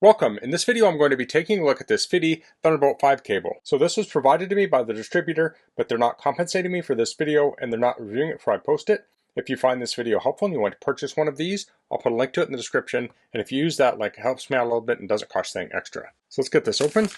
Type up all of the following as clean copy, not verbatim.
Welcome. In this video I'm going to be taking a look at this Fitee Thunderbolt 5 cable. So this was provided to me by the distributor, but they're not compensating me for this video and they're not reviewing it before I post it. If you find this video helpful and you want to purchase one of these, I'll put a link to it in the description, and if you use that, it helps me out a little bit and doesn't cost anything extra. So let's get this open.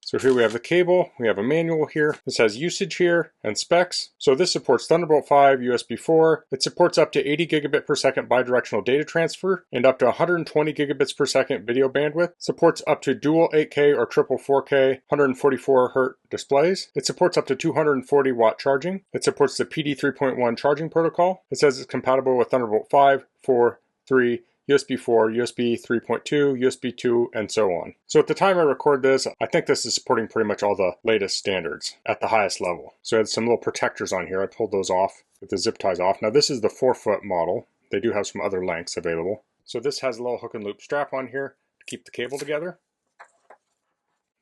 So here we have the cable, we have a manual here. This has usage here and specs. So this supports Thunderbolt 5, USB 4. It supports up to 80 gigabit per second bidirectional data transfer and up to 120 gigabits per second video bandwidth. Supports up to dual 8K or triple 4K 144 Hz displays. It supports up to 240 watt charging. It supports the PD 3.1 charging protocol. It says it's compatible with Thunderbolt 5, 4, 3, USB 4, USB 3.2, USB 2, and so on. So at the time I record this, I think this is supporting pretty much all the latest standards at the highest level. So I had some little protectors on here. I pulled those off with the zip ties off. Now this is the 4-foot model. They do have some other lengths available. So this has a little hook and loop strap on here to keep the cable together.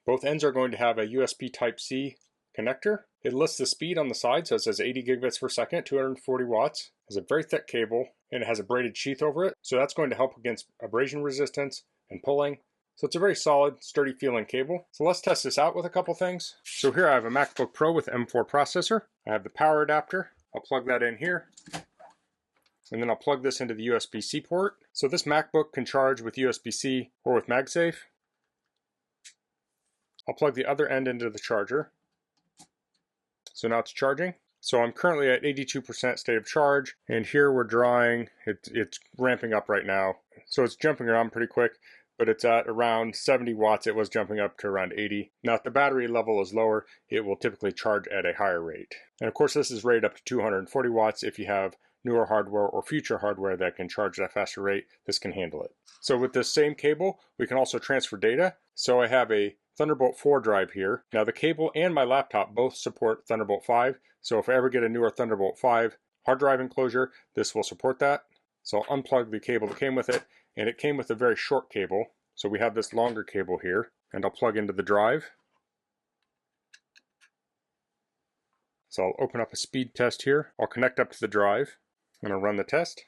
Both ends are going to have a USB Type-C connector. It lists the speed on the side, so it says 80 gigabits per second, 240 watts. It has a very thick cable, and it has a braided sheath over it, so that's going to help against abrasion resistance and pulling. So it's a very solid, sturdy feeling cable. So let's test this out with a couple things. So here I have a MacBook Pro with M4 processor. I have the power adapter. I'll plug that in here. And then I'll plug this into the USB-C port. So this MacBook can charge with USB-C or with MagSafe. I'll plug the other end into the charger. So now it's charging. So I'm currently at 82% state of charge, and here we're drawing, it's ramping up right now. So it's jumping around pretty quick, but it's at around 70 watts. It was jumping up to around 80. Now if the battery level is lower, it will typically charge at a higher rate. And of course this is rated up to 240 watts. If you have newer hardware or future hardware that can charge at a faster rate, this can handle it. So with this same cable, we can also transfer data. So I have a Thunderbolt 4 drive here. Now the cable and my laptop both support Thunderbolt 5, so if I ever get a newer Thunderbolt 5 hard drive enclosure, this will support that. So I'll unplug the cable that came with it, and it came with a very short cable. So we have this longer cable here, and I'll plug into the drive. So I'll open up a speed test here. I'll connect up to the drive. I'm going to run the test.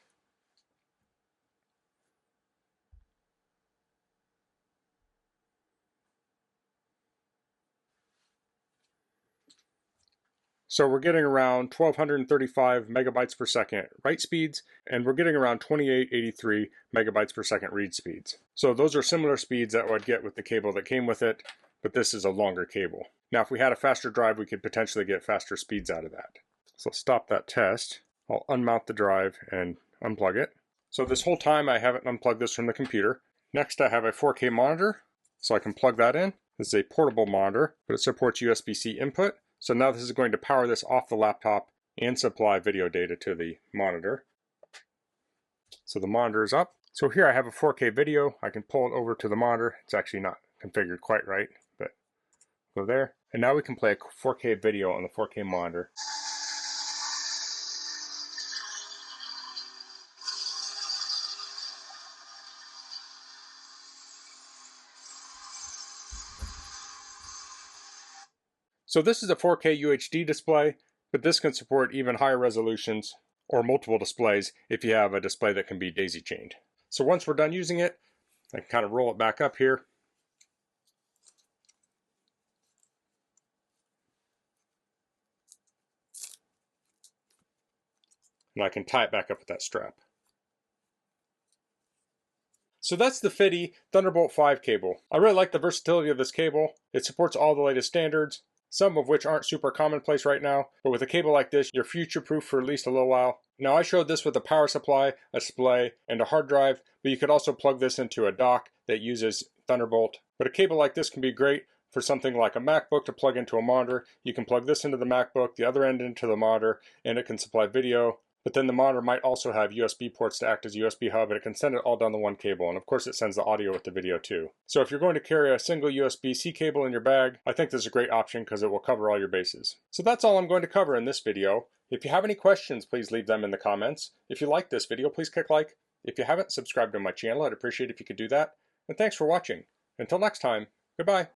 So we're getting around 1235 megabytes per second write speeds, and we're getting around 2883 megabytes per second read speeds. So those are similar speeds that I'd get with the cable that came with it, but this is a longer cable. Now if we had a faster drive, we could potentially get faster speeds out of that. So I'll stop that test. I'll unmount the drive and unplug it. So this whole time I haven't unplugged this from the computer. Next I have a 4K monitor, so I can plug that in. This is a portable monitor, but it supports USB-C input. So now this is going to power this off the laptop and supply video data to the monitor. So the monitor is up. So here I have a 4K video. I can pull it over to the monitor. It's actually not configured quite right, but go there. And now we can play a 4K video on the 4K monitor. So this is a 4K UHD display, but this can support even higher resolutions or multiple displays if you have a display that can be daisy chained. So once we're done using it, I can kind of roll it back up here. And I can tie it back up with that strap. So that's the Fitee Thunderbolt 5 cable. I really like the versatility of this cable. It supports all the latest standards, some of which aren't super commonplace right now, but with a cable like this, you're future-proof for at least a little while. Now I showed this with a power supply, a display, and a hard drive, but you could also plug this into a dock that uses Thunderbolt. But a cable like this can be great for something like a MacBook to plug into a monitor. You can plug this into the MacBook, the other end into the monitor, and it can supply video. But then the monitor might also have USB ports to act as a USB hub, and it can send it all down the one cable. And of course it sends the audio with the video too. So if you're going to carry a single USB-C cable in your bag, I think this is a great option because it will cover all your bases. So that's all I'm going to cover in this video. If you have any questions, please leave them in the comments. If you like this video, please click like. If you haven't subscribed to my channel, I'd appreciate it if you could do that. And thanks for watching. Until next time, goodbye.